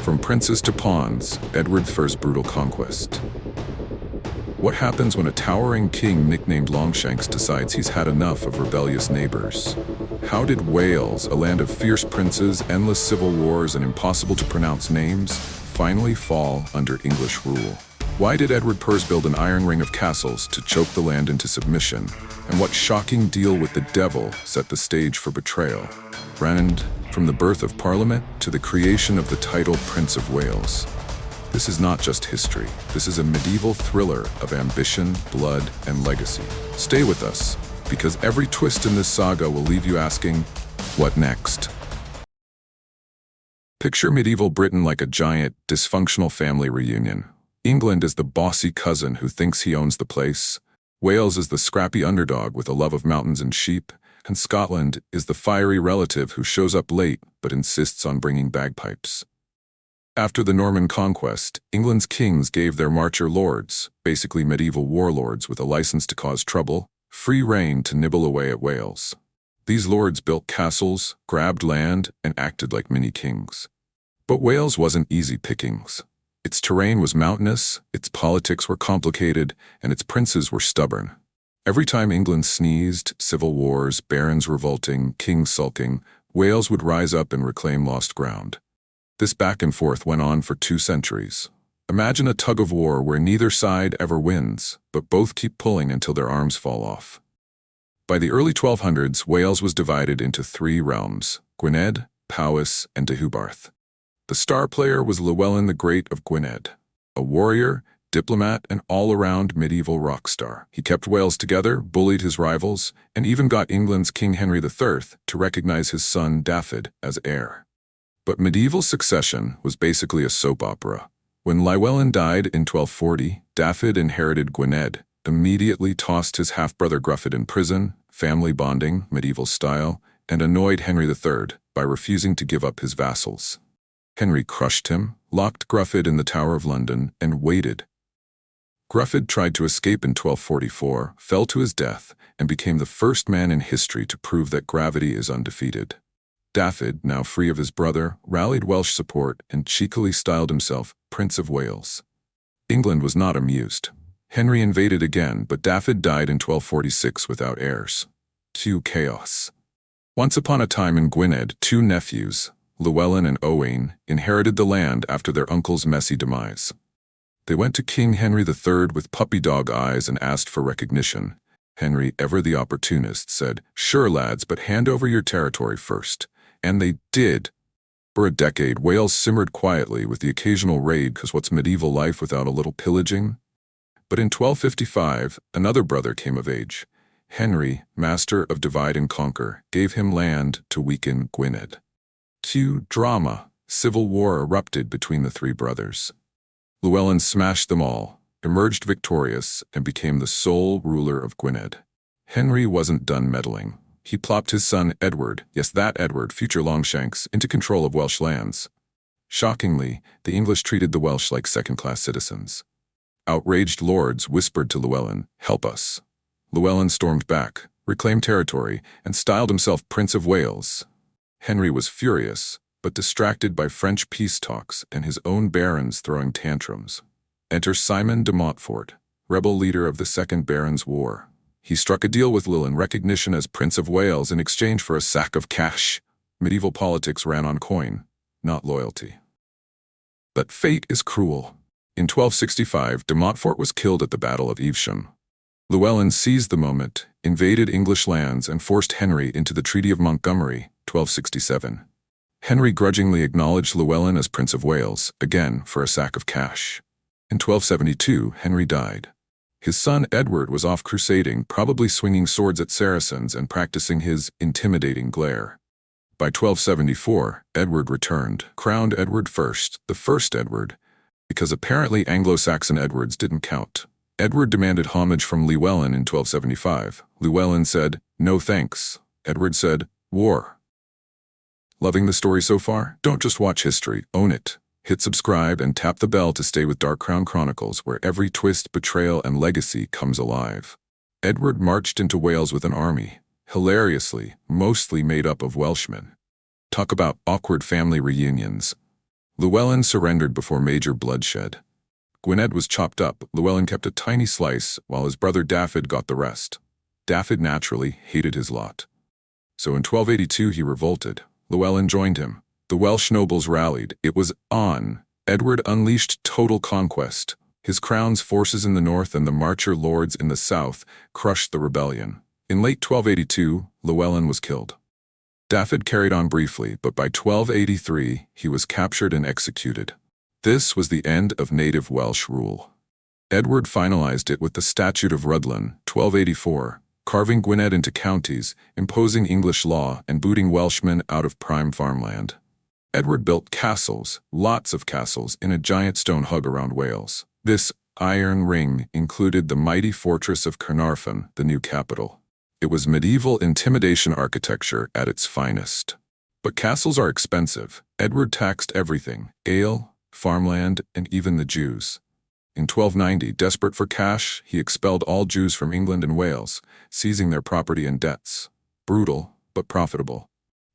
From princes to pawns, Edward I's brutal conquest. What happens when a towering king nicknamed Longshanks decides he's had enough of rebellious neighbors? How did Wales, a land of fierce princes, endless civil wars, and impossible-to-pronounce names, finally fall under English rule? Why did Edward I build an iron ring of castles to choke the land into submission? And what shocking deal with the devil set the stage for betrayal? And from the birth of Parliament to the creation of the title Prince of Wales. This is not just history. This is a medieval thriller of ambition, blood, and legacy. Stay with us, because every twist in this saga will leave you asking, what next? Picture medieval Britain like a giant, dysfunctional family reunion. England is the bossy cousin who thinks he owns the place. Wales is the scrappy underdog with a love of mountains and sheep. And Scotland is the fiery relative who shows up late but insists on bringing bagpipes. After the Norman Conquest, England's kings gave their marcher lords, basically medieval warlords with a license to cause trouble, free rein to nibble away at Wales. These lords built castles, grabbed land, and acted like mini-kings. But Wales wasn't easy pickings. Its terrain was mountainous, its politics were complicated, and its princes were stubborn. Every time England sneezed, civil wars, barons revolting, kings sulking, Wales would rise up and reclaim lost ground. This back and forth went on for 2 centuries. Imagine a tug-of-war where neither side ever wins, but both keep pulling until their arms fall off. By the early 1200s, Wales was divided into 3 realms: Gwynedd, Powys, and Deheubarth. The star player was Llywelyn the Great of Gwynedd, a warrior, diplomat, and all-around medieval rock star. He kept Wales together, bullied his rivals, and even got England's King Henry III to recognize his son Dafydd as heir. But medieval succession was basically a soap opera. When Llywelyn died in 1240, Dafydd inherited Gwynedd, immediately tossed his half-brother Gruffydd in prison, family bonding, medieval style, and annoyed Henry III by refusing to give up his vassals. Henry crushed him, locked Gruffydd in the Tower of London, and waited. Gruffydd tried to escape in 1244, fell to his death, and became the first man in history to prove that gravity is undefeated. Dafydd, now free of his brother, rallied Welsh support and cheekily styled himself Prince of Wales. England was not amused. Henry invaded again, but Dafydd died in 1246 without heirs. Chaos. Once upon a time in Gwynedd, 2 nephews, Llywelyn and Owain, inherited the land after their uncle's messy demise. They went to King Henry III with puppy dog eyes and asked for recognition. Henry, ever the opportunist, said, "Sure, lads, but hand over your territory first." And they did. For a decade, Wales simmered quietly with the occasional raid, because what's medieval life without a little pillaging? But in 1255, another brother came of age. Henry, master of divide and conquer, gave him land to weaken Gwynedd. Cue drama. Civil war erupted between the 3 brothers. Llywelyn smashed them all, emerged victorious, and became the sole ruler of Gwynedd. Henry wasn't done meddling. He plopped his son Edward, yes that Edward, future Longshanks, into control of Welsh lands. Shockingly, the English treated the Welsh like second-class citizens. Outraged lords whispered to Llywelyn, "Help us." Llywelyn stormed back, reclaimed territory, and styled himself Prince of Wales. Henry was furious, but distracted by French peace talks and his own barons throwing tantrums. Enter Simon de Montfort, rebel leader of the Second Barons' War. He struck a deal with Llywelyn, recognition as Prince of Wales in exchange for a sack of cash. Medieval politics ran on coin, not loyalty. But fate is cruel. In 1265, de Montfort was killed at the Battle of Evesham. Llywelyn seized the moment, invaded English lands, and forced Henry into the Treaty of Montgomery, 1267. Henry grudgingly acknowledged Llywelyn as Prince of Wales, again for a sack of cash. In 1272, Henry died. His son Edward was off crusading, probably swinging swords at Saracens and practicing his intimidating glare. By 1274, Edward returned, crowned Edward I, the first Edward, because apparently Anglo-Saxon Edwards didn't count. Edward demanded homage from Llywelyn in 1275. Llywelyn said, "No thanks." Edward said, "War." Loving the story so far? Don't just watch history, own it. Hit subscribe and tap the bell to stay with Dark Crown Chronicles, where every twist, betrayal, and legacy comes alive. Edward marched into Wales with an army, hilariously, mostly made up of Welshmen. Talk about awkward family reunions. Llywelyn surrendered before major bloodshed. Gwynedd was chopped up, Llywelyn kept a tiny slice, while his brother Dafydd got the rest. Dafydd naturally hated his lot. So in 1282 he revolted. Llywelyn joined him. The Welsh nobles rallied. It was on. Edward unleashed total conquest. His crown's forces in the north and the Marcher lords in the south crushed the rebellion. In late 1282, Llywelyn was killed. Dafydd carried on briefly, but by 1283 he was captured and executed. This was the end of native Welsh rule. Edward finalized it with the Statute of Rhuddlan, 1284, carving Gwynedd into counties, imposing English law, and booting Welshmen out of prime farmland. Edward built castles, lots of castles, in a giant stone hug around Wales. This iron ring included the mighty fortress of Caernarfon, the new capital. It was medieval intimidation architecture at its finest. But castles are expensive. Edward taxed everything: ale, farmland, and even the Jews. In 1290, desperate for cash, he expelled all Jews from England and Wales, seizing their property and debts. Brutal, but profitable.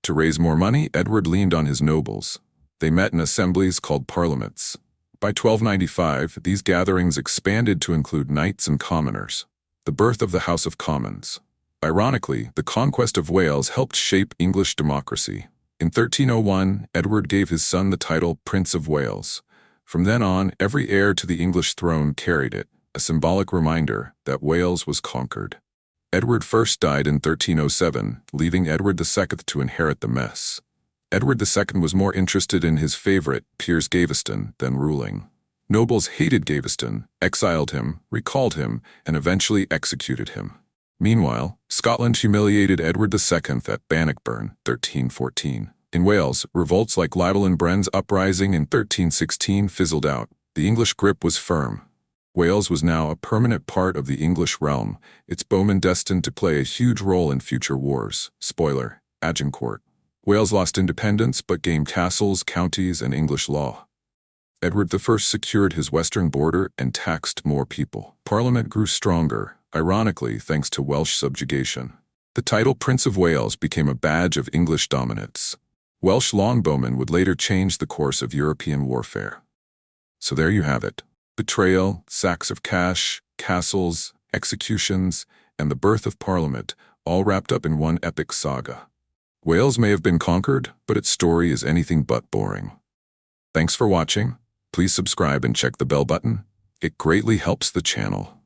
To raise more money, Edward leaned on his nobles. They met in assemblies called parliaments. By 1295, these gatherings expanded to include knights and commoners. The birth of the House of Commons. Ironically, the conquest of Wales helped shape English democracy. In 1301, Edward gave his son the title Prince of Wales. From then on, every heir to the English throne carried it, a symbolic reminder that Wales was conquered. Edward first died in 1307, leaving Edward II to inherit the mess. Edward II was more interested in his favorite, Piers Gaveston, than ruling. Nobles hated Gaveston, exiled him, recalled him, and eventually executed him. Meanwhile, Scotland humiliated Edward II at Bannockburn, 1314. In Wales, revolts like Llywelyn Bren's uprising in 1316 fizzled out. The English grip was firm. Wales was now a permanent part of the English realm, its bowmen destined to play a huge role in future wars. Spoiler: Agincourt. Wales lost independence but gained castles, counties, and English law. Edward I secured his western border and taxed more people. Parliament grew stronger, ironically thanks to Welsh subjugation. The title Prince of Wales became a badge of English dominance. Welsh longbowmen would later change the course of European warfare. So there you have it. Betrayal, sacks of cash, castles, executions, and the birth of Parliament, all wrapped up in one epic saga. Wales may have been conquered, but its story is anything but boring. Thanks for watching. Please subscribe and check the bell button. It greatly helps the channel.